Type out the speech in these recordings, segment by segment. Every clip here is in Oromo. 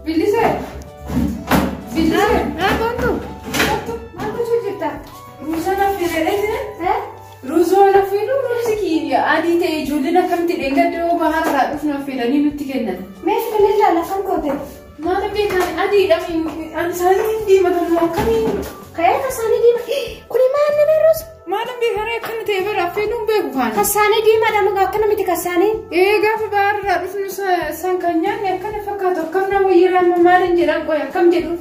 Bilise. Kontu. Maaltu hojjeta? Ruuzana fiireedha. Ruuzola fiiru ruuziki adii ta'e ijoolleen akkamitti dheengaaddoo baharraa dhufna fiidanii nutti kennan. Mee fiilee laala kan goote? Maala beekan adiidha isaanii diimatan akkamiin? Kaya kasani di kuni mana berus malam beekane akkana ta'e bara fiiluun beeku kan kasani di mana muka akkana miti kasani gaafa baharraa dhufnu san kan nyaanne akkana fakkaatu akkam nama yeroo maalin jedhan qoy akkam jedhu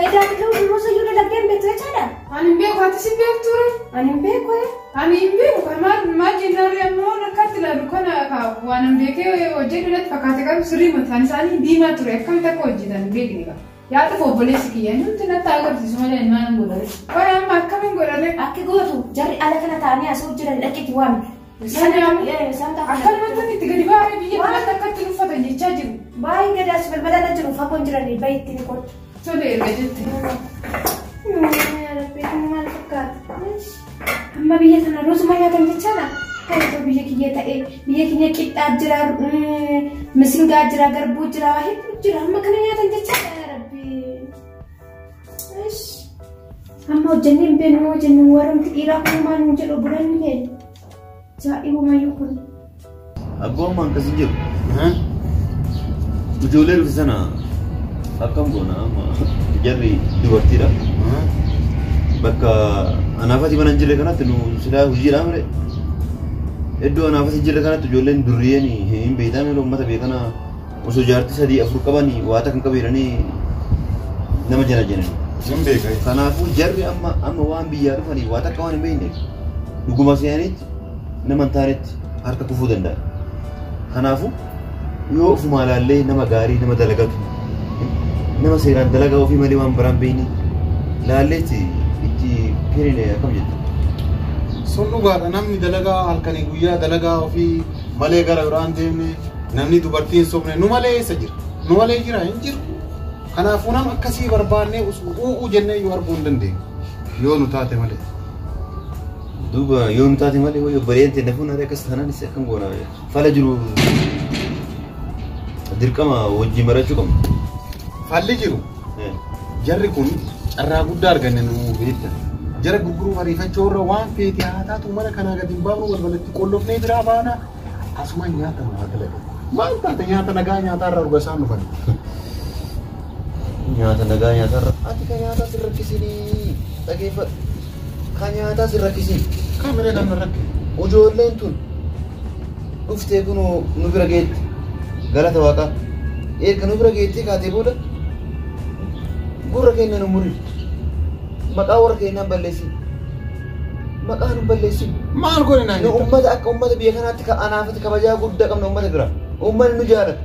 edaa bituu musa yuudha laggeen beektu jechaadha ani hin beeku ati si beektu ture ani hin beeku ani hin beeku kan maal jennaarri ammoo rakkatti ilaalu kana waan hin beekee hojjedhu fakkaate qabu sirrii mataan isaanii diimaa ture akkamitti akka hojjetan beekni qaba. Ya tu boleh sekian, itu nak tahu sih semua yang mana boleh. Orang makan yang boleh. Aku gotu, jadi ala kena tanya asal jadi lagi tuan. Sana, akan macam ni tiga di bawah ni, dia nak tak terus ada ni caji. Baik, dia dah sebelum dah terus apa pun jadi baik ini kot. So dia gadget. Lebih mal dekat. Amma biaya sana terus mana yang tercana? Kalau biaya kita ajar, mesin ajar garbu ajar, ajar amma kena yang tercana. Amma jennin benu jennin warum kira kuman jelo bulan ni ja ibu mayu kun abbo man kasi jiru ujoler sana akam gona ma jarri dubartira bakka anafati banan jire kana tinu sila hujira mare eddo anafati jire kana tujolen durriyani hin beedame ummata beekana oso jaarti sadi afur qabani waata kan qabirani nama jana jana Jumbe kai. Kanaafuu jarri amma waan biyyaa dhufanii waa takka waan hin beekne dhuguma seenitti nama taanitti harka kufuu danda'a. Kanaafuu yoo ofuma ilaallee nama gaarii nama dalagatu nama seeraan dalagaa ofii malee waan biraan beekne ilaalleetti itti kennine akkam jettu. Sun dhugaadha namni dalagaa halkanii guyyaa dalagaa ofii malee gara biraan deemne namni dubartiin sobne nu malee eessa jira? Nu malee jira hin jiru. Kanaafuu nama akkasii barbaannee usuu jennee yoo arguu hin dandeenye yoo nu taate malee. Duuba yoo nu taate malee yoo bareente nafuun haree akkas taanaan isa akkam goona fala jiru dirqama wajjin marachuu qabna. Falli jiru jarri kun carraa guddaa arganne nu beekta. Jara gurguruu ariifachuu irra waan feete haa taatu mana kanaa gadi hin baafnu walbalatti qollofnee biraa baana asuma nyaata nu haa dalaga. Maal taate nyaata nagaa nyaataa irraa dhuga isaan dhufan. Nyata nagaa nyaatarra ati kan nyaata si rakkisini dhageeffadhu kan nyaataa si rakkisini kaameree kan rakki ijoolleen tun dhuftee kun nu bira geetti galata waaqaa erga nu bira geetti kaatee booda gurra keenya nu muri maqaa warra keenyaan balleessi maqaa nu balleessi maal godhe naa nu ummata akka ummata biyya kanaatti anaafati kabajaa guddaa qabna ummata bira ummanni nu jaalata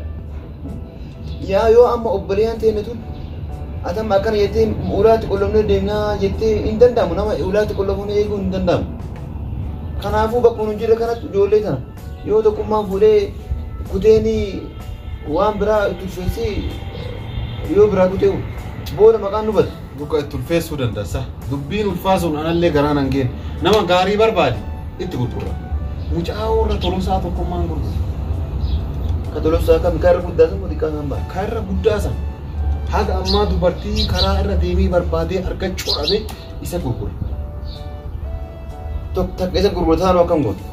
yaa yoo amma obboleeyyan teenne tun atam akan yete ulat kolomne demna yete indandamu nama ulat kolomne eegu indandamu kanafu bakunu jire kana jolle tan yo to kuma fule kuteni wan bra tufesi yo bra kuteu boda makanu bad buka tulfesu dandasa dubbin ulfasun analle garana ngen nama gari barbadi itti gurgura mucaawra tolusa to kuma gurgura katolosa kam kar gudda sun mudika hamba karra gudda san haga amma dubartii karaa irra deemee barbaadee argachuu dhabe isa gurgura. Tokko isa gurgurtaan akkam goota.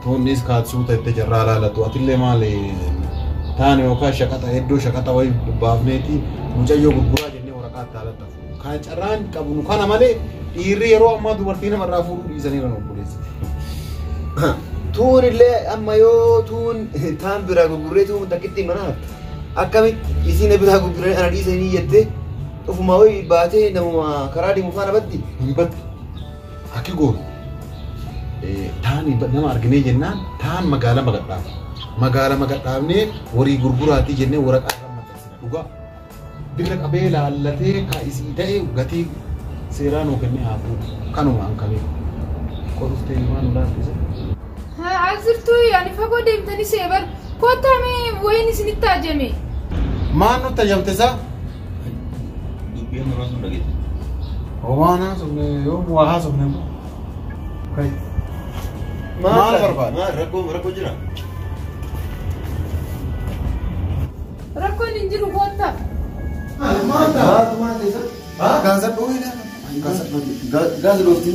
Toonnis kaatsuu ta'e jarraa laalatu atillee maali taane yookaan shaqaxa hedduu shaqaxa wayii baafneeti mucayyoo gurguraa jennee waraqaa taalatta. Kan carraan qabnu kana malee dhiirri yeroo ammaa dubartii namarraa fuudhuu dhiisanii kan obboleessi. Tuun illee amma yoo tuun taan biraa gurguree tuun takkitti manaa akkamitti isiin biraa gurguranii ana dhiisanii jettee ofuma wayii baatee nama karaa deemu faana baddi hin baddi. Akki goonu taan nama arginee jennaan taan magaala magadhaafnee warii gurguraatii jennee waraqaa irra maxxansina dhugaa birra qabee laallatee ka isii ta'e gatii seeraan nuu kennee haa fuudhu kanuma hanqabee qoruftee waan ulaattise. Azirtu yani fagoo deemtanii seebar kottamee wayin isinitti ajame. Maan nutti ajamte isaa? Dubbiin namaa sun dhageesse. Waan haasofne yoo waa haasofne kai. Maal barbaada? Maal rakkoo jira? Rakkoon hin jiru kotta. Maal isa? Gaasa dhooyidha. Gaasa dhooftii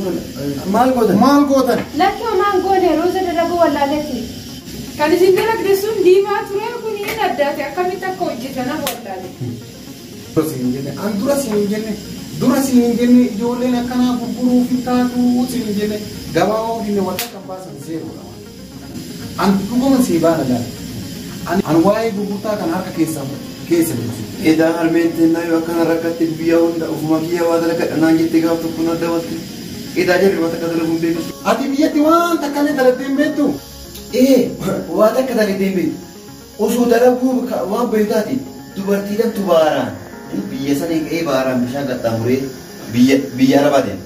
maal gootan? Maal gootan? Lakki homaan goone rooza dadhaboo wallaaleeti. Kan isin dalagde sun diimaa ture kun hin addaate akkamitti akka hojjetan wallaale. Dura siin jenne ijoolleen akkanaa gurguruuf hin taatu siin jenne gabaa oomishne wanta kan baasan seerudha. An dhuguma sii baana laala. An waa'ee gurgurtaa kan harka keessa buusu. Edaa harmeen yoo akkana rakkatti biyya hunda ofuma kiyya waa dalagadha naan jettee gaafa tokko na dabalte. Edaa jarri waan takka dalaguun beeku. Ati biyyatti waan takkalee dalagdee hin beektu. Waan takka dalagdee hin beektu. Osoo dalaguu waan beektaati dubartiidhaan tubaaraan. Biyya sanii ka'ee baaraan bishaan qaxxaamuree biyya arabaa deema.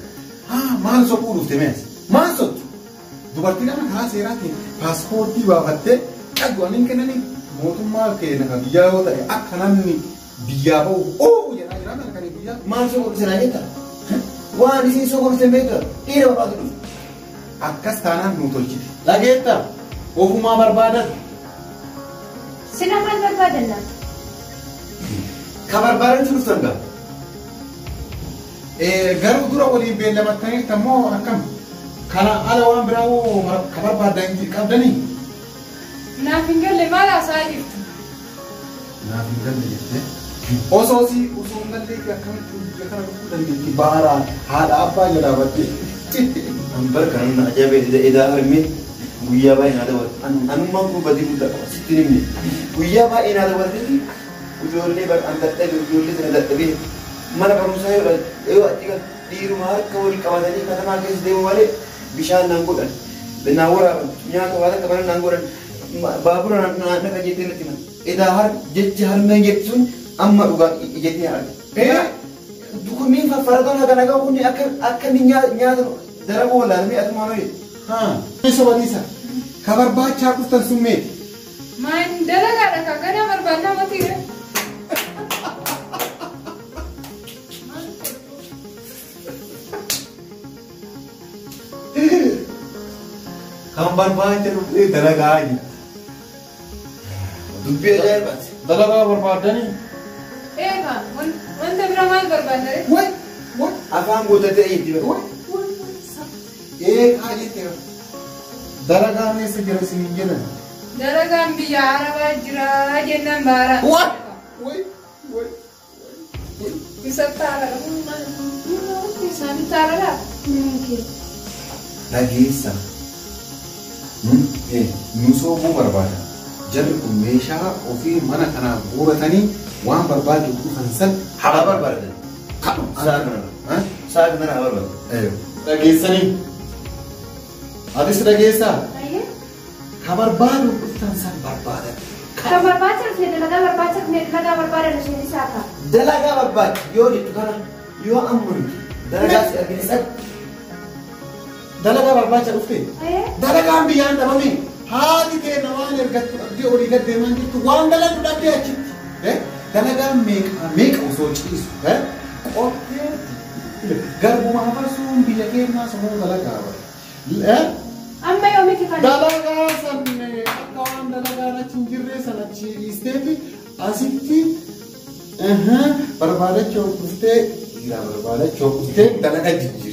Maal soquu dhufte mees? Maal soqu? Dubartiidhaan karaa seeraatiin paaspoortii baafattee dhagwaaniin kennanii mootummaa keenya kan biyyaa yoo ta'e akka namni biyyaa bahu jedhaa jira kan biyyaa. Maal soquu sinaa jetta? Waan isin soquu dhufte beekta dhiira barbaadu dhufu. Akkas taanaan nu tolchite. Dhageetta ofumaa barbaadan. Sina maal barbaadan laata? Kabarbaaran jiruuf tanga. Garuu dura waliin beellamattaniif ammoo akkam kana ala waan biraa hoo kabarbaadan qabdanii. Naaf hin galle maal haasaa jirtu? Naaf hin galle jettee. Osoo hin gallee akkamitti biyya kana dhufuu dandeetti baara haadha abbaa jalaa battee. Ambar kan ajaa'iba edaa harmee guyyaa baay'ee naa dabalte. Anummaan kun badii guddaa qaba sitti nimne. Guyyaa baay'ee naa dabalte ijoollee an dadhabe ijoollee sana dadhabee mana barumsaa yoo achi dhiiruma harka wal qabatanii katamaa keessa deemu malee bishaan naan godhan naan waraaban nyaata waan akka baran naan godhan baabura naan akka jettee natti himan edaa jecha harmeen jettu sun amma dhugaa jettee haadha. Kunniin faffaratoon haga nagaa kunni akka nyaata daraboo wallaalamee asumaan hojjetu. Isa waliisa ka barbaachaa dhuftan sun mee. Maan dalagaadha kan ganaa barbaannaa matiire. Kan barbaacha dhufee dalagaa jiru. Dubbii ajaa'ibaati. Dalagaa barbaadanii. Eegaa wanta bira maal barbaadare? Afaan guutatee itti bira. Eegaa jettee dalagaa meessa jira isin jedhan. Dalagaan biyya arabaa jira jennaan baara. Isa taara isaanii taara. Dhageessa. Misoomuu barbaada. Jarri kun meeshaa ofii mana kanaa guuratanii waan barbaadu dhufan san haa barbaadan. Sa'a kana haa barbaadan. Dhageessanii. Atis dhageessaa? Ka barbaadu dhufan san barbaadan. Kan barbaacha dhufne dalagaa barbaacha dhufne dalagaa barbaadan isheen isaa ka. Dalagaa barbaadu yoo jettu kana yoo amantu dalagaa si argisiisan. Dalagaa barbaacha dhufte. Dalagaan biyyaan dhabame haati kee namaan ergattu dhabdee olii gad deeman jirtu waan dalagdu dhabdee achitti. Dalagaan meeqa osoo ciisu qottee garbuma hafarsuun biyya keenyaa sammuu dalagaa bara. Amma yoomiti kan. Dalagaa sanne akka waan dalagaan achi hin jirre sana achi dhiisteeti asitti barbaadachoo dhuftee dhiira barbaadachoo dhuftee dalagaa jijjiirti.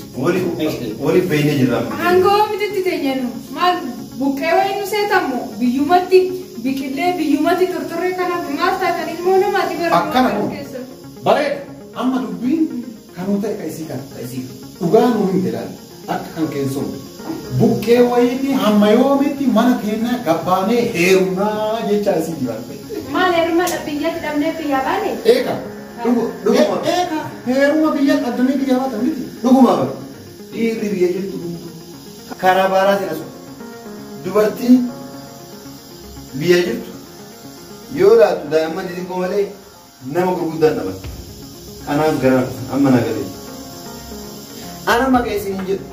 Waliif beeynee jirra. Hangoo mititti teenyanu maal buqqee wayii nu seetamu biyyumatti biqilee biyyumatti tortorree kanaaf maal taatan ilmoo namaati akkana bareeda amma dubbiin kanuu ta'e ka isii kana dhugaa nuu hin jedhaan akka kan keessuun buqqee wayiiti hamma yoomitti mana keenya gabbaanee heerumnaa jecha isii dibatte. Maal heeruma biyyatti dhabnee biyyaa baane? Eega heeruma biyyatti addunii biyyaa baatan miti. Dhuguma bara dhiirri biyya jirtu karaa baaraatiin asuma dubartiin biyya jirtu yoo laatu daa'imman xixiqqoo malee nama gurguddaan dhaban. Kanaaf gara amma nagalee. Ana maqaa isin hin jedhu.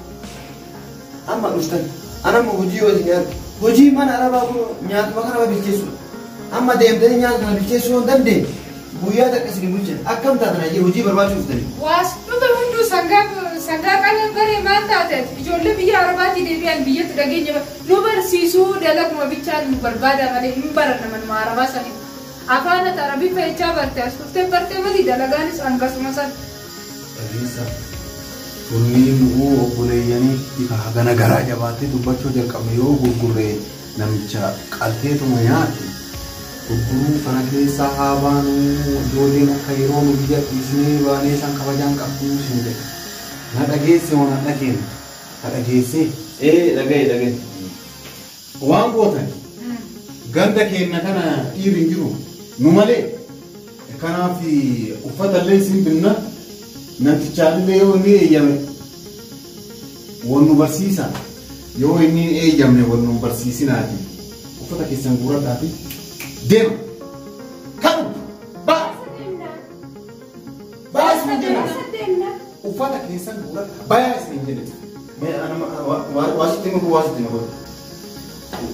Amma dhuftan. Ana amma hojii yoo isin hojii mana arabaa kun nyaatuma kana bilcheessudha. Amma deemtanii nyaata kana bilcheessuu yoo dandeenye guyyaa takka isin bulchan akkam taatan ajee hojii barbaachuu dhuftanii. Waasitota hunduu sangaa qalan baree maal taateef ijoollee biyya arabaatii deebi'an biyyatti dhageenya nu barsiisuu dalaguma bichaan nu barbaada malee hin baranna manuma arabaa sanii. Afaan Arabii fe'ichaa barte as kuftee bartee mali dalagaanis hangasuma san. Dhageessa. Sunniin obboleeyyanii hagana garaa jabaatee dubbachuu jalqabe yoo gurgurree namicha qalteetuma nyaate. Gurguruu kana keessa haa baanu ijoolleen akka yeroo nu biyya dhiisnee baanee san kabajaan qabdu sin jedhe. Na dhageesse waan na dhageenne. Na dhageesse. Dhagaye. Waan gootan ganda keenya kana dhiirri hin jiru nu malee kanaaf uffata illee isin binna namtichaallee yoo inni eeyyame waan nu barsiisa yoo inni eeyyamne waan nu barsiisinaati uffata keessan guuradhaati deema kan baas nu jenna uffata keessan guuradhaa bayaa isin jedhe. Waasitti muku.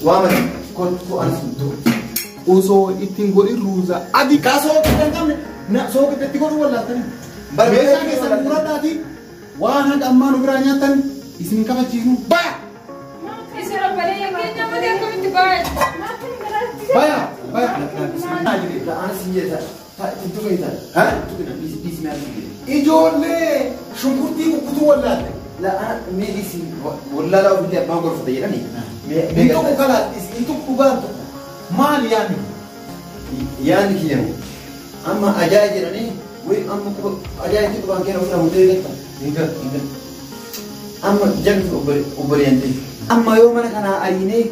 Waamani ko ansitu. Osoo ittiin godhin ruuza adii kaasoo kan qabne na soo itti godhu wallaatani. Barbeessa keessan guuradhaati waan haga ammaa nu biraa nyaatan isin kabachiisnu baya. Isin obbolee yakkeenya malee akkamitti baay'ee. Baya. Ansi jeta. Itu kita. Itu kita bismi asli. Ijoollee shunkurtii kukkutuu wallaate. La medisi walla la ubi apa gor fata yirani. Itu kala itu kugan maal yaani. Yani kiyanu. Amma ajay jirani we amma ko ajay itu kan kena udah mudah kan. Ingat. Amma jangan ubariante. Amma yo mana kana ayine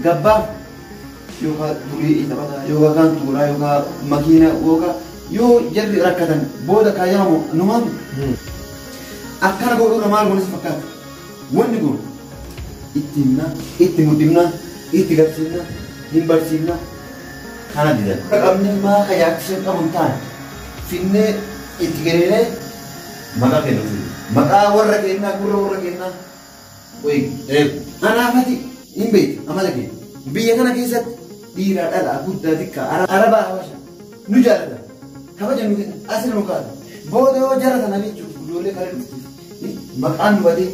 gabba yoga tuli itabata yoga kan tura yoga makina yoga yo jadi rakatan boda kayamu numan. Akkana godhuun maal kunis fakkaata. Wanni kun ittimna, itti muddimna, itti garsiifna, hin barsiifna kana didan. Qabni maa kayaakiseen qabu hin taane finnee itti gareeree maqaa kennuufi. Maqaa warra kennaa gurra warra kennaa. Anaafati hin beektu amala keenya. Biyya kana keessatti dhiiraa dhalaa guddaa xiqqaa arabaa habasha nu jaalata. Kabaja nu kenna asirra nu kaa'ata. Booda yoo jaratan jechuudha ijoollee kare dhufti. Maqaan badee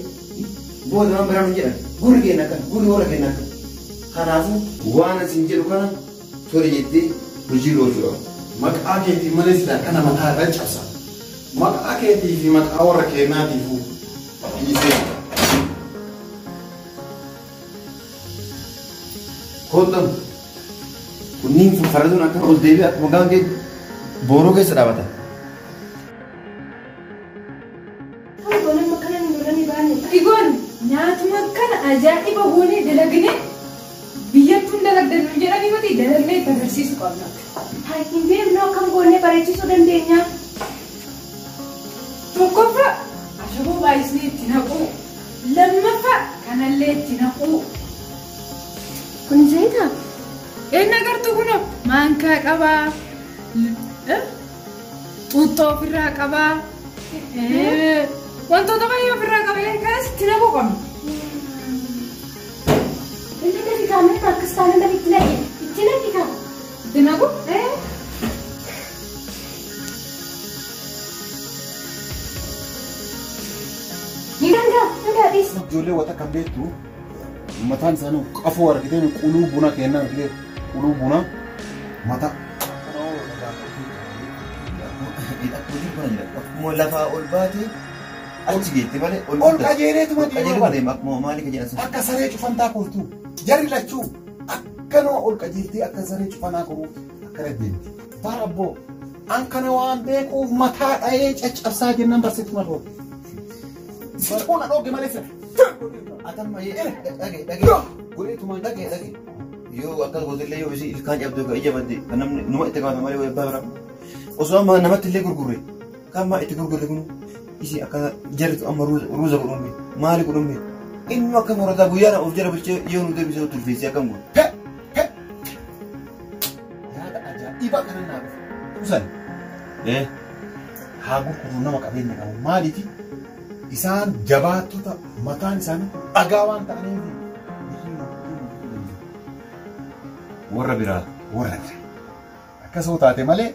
booda waan biraan jedhan gurri keenya kan gurri warra keenya kan kanaafuu waan asin jedhu kana tole jettee hojii looluu maqaa keetii malee sila kana mataa irra cabsa. Maqaa keetii fi maqaa warra keenyaatiifuu dhiisee. Kootan kunniin farduun akka ol deebi'e akkuma gaangee booroo keessa dhaabata. Igoon nyaatuma kana ajaa'iba goonee dalagne biyyattuun dalagdannu jedhanii mati dalagnee itti agarsiisu qabna. Hin beeknu akkam goonee bareechisuu dandeenya. Tokkoffaa ashaboo baay'isnee itti naquu. Lammaffaa kanallee itti naquu. Kun zayita? Inni agartuu kun maankaa qabaa. Xuuxxoo ofirraa qabaa. Wantoota baay'ee ofirraa qabee kanas itti naquu qabna. Inni gadi kaamee akkas taanaan gadi itti naqe. Itti naqe kaa. Itti naqu? Ni danda'a dhiisa. Ijoollee wata kan beektu mataan isaanii qafoo argitee quluu buna kennaa argitee quluu buna mata. Akkuma lafaa ol baate achi geette malee ol qajeeleetuma deema akkuma maali ka jedhan akka saree cufantaa kooltu jarri lachuu akkanuma ol qajeeltee akka saree cufanaa kooluu akkana deemti. Bara abboo an kana waan beekuuf mataa dha'ee caccabsaa jennaan barsiifama dhoobe. Siqoona dhoobe malee sirra. atamma dhage godheetuma dhage yoo akkas gootillee yoo isii ilkaan cabduu ka ija badde kan namni numa itti qabata malee wayyabaa bira osoo amma namatti illee gurgurre kan maa itti gurgurre kun isii akka jarritu amma ruuza godhumme maali godhumme inni akka morataa guyyaana of jala bulchee yoo nu deebisee turfeessee akkam godhu. Yaada ajaa'ibaa kana naaf kuusan haa gurguru nama qabeenya qabu maaliiti isaan jabaattota mataan isaanii dhagaa waan ta'aniif warra biraa akkasuma taate malee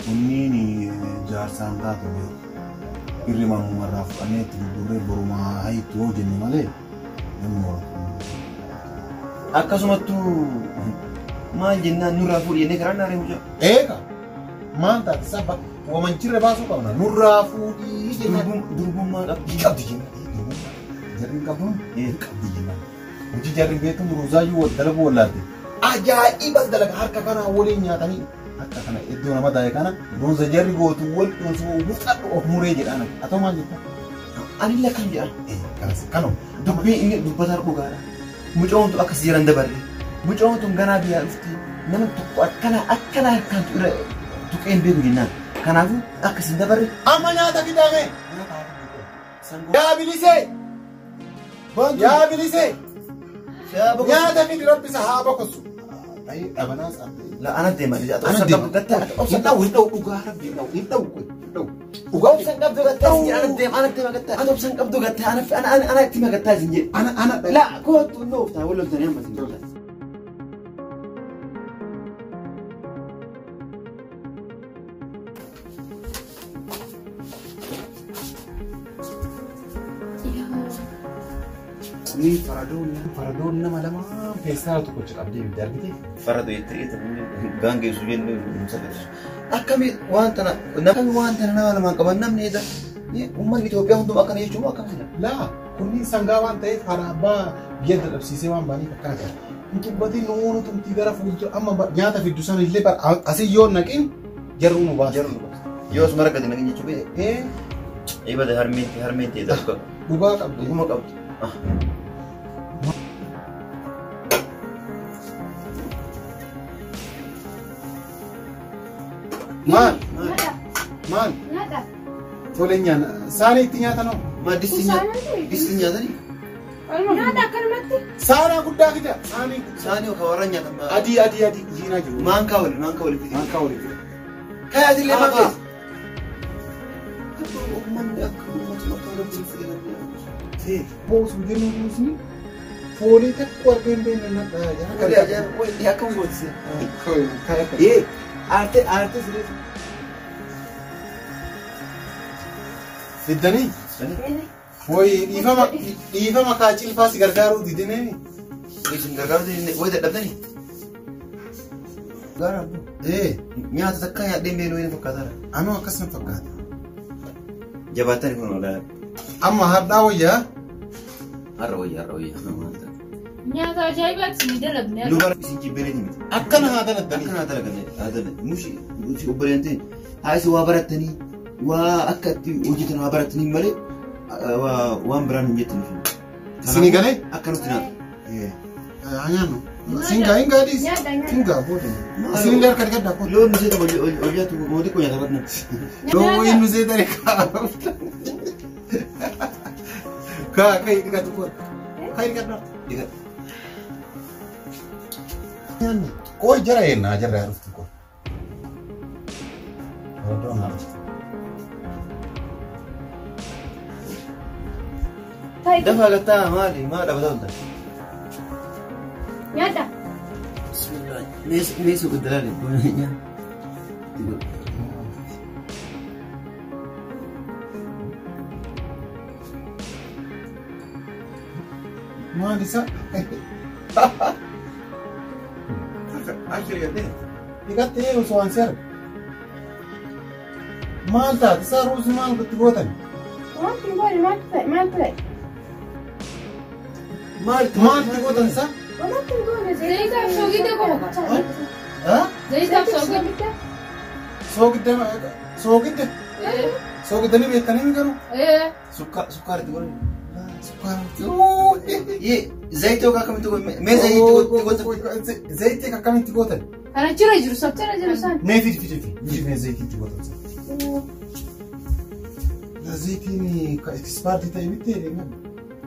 kunniin jaarsaan taatu irri mamumarraa fudhannee itti gurgurree borumaa hayitu yoo jenne malee namni akkasumattuu maal jennaan nurraa fuudhii jennee karaa naaree mucaa. Eega maal taate sabba wamanchirra baasuu qabna nurraa fuudhii jennaan. Durbummaa qabdi. Qabdi jennaan. Jarri qabdu qabdi jennaan. Hojii jarri beektu muruuzaayyuu dalaguu wallaalte. Ajaa'iba dalaga harka kana waliin nyaatanii akka kana iddoo nama taa'e kana muruuza jarri gootu wal dhuunfuu mufxadhu of muree jedhaan atoo maal jettaa? Ani illee kan jedhan. Kanuma. Dubbii inni dubbataa dhugaadha. Mucoontu akkas jiran dabarre. Mucoontu ganaa biyyaa dhufti. Nama tokko akkana harkaan tuqeen beeku jennaan. Kanaafuu akkas hin dabarre. Amma nyaata fidame. Yaa bilisee. Yaa bilisee. Nyaata fidi rabbisa haa boqosu. Ayi dhabanaas La ana deema. Ana deema. Obsa dhawuu dhugaa rabbi dhawuu. Dhugaa obsa qabdu gattaa sin ana deema gattaa. Ana obsa qabdu gattaa ana itti magattaa sin jedhe. Ana La kootu nooftaa walooltanii amma sin jedhe. Ni faradoon nama lama feestaala tokko qabdee bidda argite. Farado yettee gaangeessu jennee musaafirsu. Akkami wanta nama lamaan qaban namni eeda uummanni Itoophiyaa hundumaa akkana jechuun akkamidha. Laa kunniin sangaa waan ta'eef haala abbaa biyya dadhabsiisee waan baaniif akkana ta'a. Intubbatiin nuuni tumtii gara fuuldura amma nyaata fiddu sana illee asii yoo naqin jarru nu baasa. Yoos mara gadi naqin jechuun eebada harmeetti eeda dhugaa qabdu. Dhuguma qabdu. Maal? Nyaata. Tole nyaata. Saanii itti nyaatan hoo? Ma disti nyaatanii? Nyaata akkanumatti. Saanaa guddaa fida. Saanii yookaan warra nyaatan. Adii jiinaa jiru. Maankaa wali fide. Kayaatillee Ah, makees. Uummanni akka uummata rabbiin fide. Boos jennu buusni foolii tokko arga hin beekne nadhaa jira. Wali ajaa'iba wali akkam gootise. Aartee sirreessa. Fiddanii? Woyi dhiifama kaacilfaa si gargaaruu didinee. Isin gargaaruuti wayi dadhabdanii? Gaara nyaata takka nyaadhee meeluu inni fakkaataadha. Anoo akkasuma fakkaata. Jabaatanii kun oolaa. Amma har'aa wayyaa? Har'a wayyaa. Nyaata ajaa'ibaatti ni dalabne. Nu bara isin jibbeenii miti. Akkana haa daladdanii. Akkana haa dalagan. Nushi obboleettiin haa isin waa barattanii waa akka itti hojjetan waa barattanii malee waan biraan hin jettan. Isinii galee? Akka nuti nyaata. Nyaannu. Singaa diis. Singaa booda. Isinii harka dhiqaddaa koo. Loon nusee tapha hojjetu mootii kun nyaata barna. Loon nusee tare kaa. Kaa dhiqatu koo. Kaa dhiqaddaa. Dhiqadha. Koi jara yenna jara harus tuh. Bodoh harus. Dafa gataa maali maa dhabataa hundaa. Nyaata. Bismillah. Meesuu guddalaale goona nyaa. Maal isa? Akhirnya deh. Dhiqattee osoo waan seera. Maal taate isaa ruusi maal itti gootan? Wanti goone maal ta'e? Maal itti gootan isaa? Wanti goone Zaitaaf soogidda qofa. Zaitaaf soogidda. Soogidda ni beektanii mi garuu? Sukkaara itti godhan. Zaita yookaan akkamitti godhan? Mee zayitii akkamitti gootan? Kana jira jiru sabtana jiru san. Mee fidi. Mee zayitii itti gootan sana. Zayitiin ispaartii ta'e bittee deeman.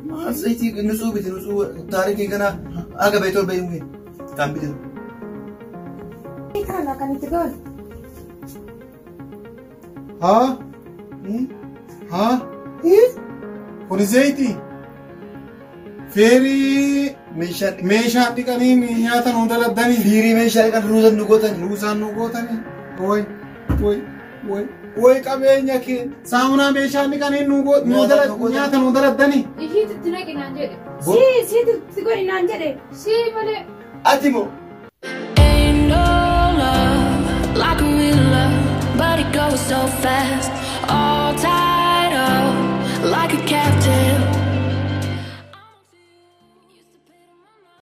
maal zayitii nusuu biti nusuu taarikii kana aga beektoon beekumee kan bitin. Kana kan itti goone. Haa? Kuni zayitii? Feerii meeshaan dhiqanii nyaata nu daladdanii. Fiirii meeshaa dhiqan ruusan nu gootan. Ruusaan nu gootanii. Woy qabeenya kee saamunaa meeshaan dhiqanii nyaata nu daladdanii. Ishiitti naqi naan jedhe. Siitti godhi naan jedhe. Sii malee. Ati moo? so fast.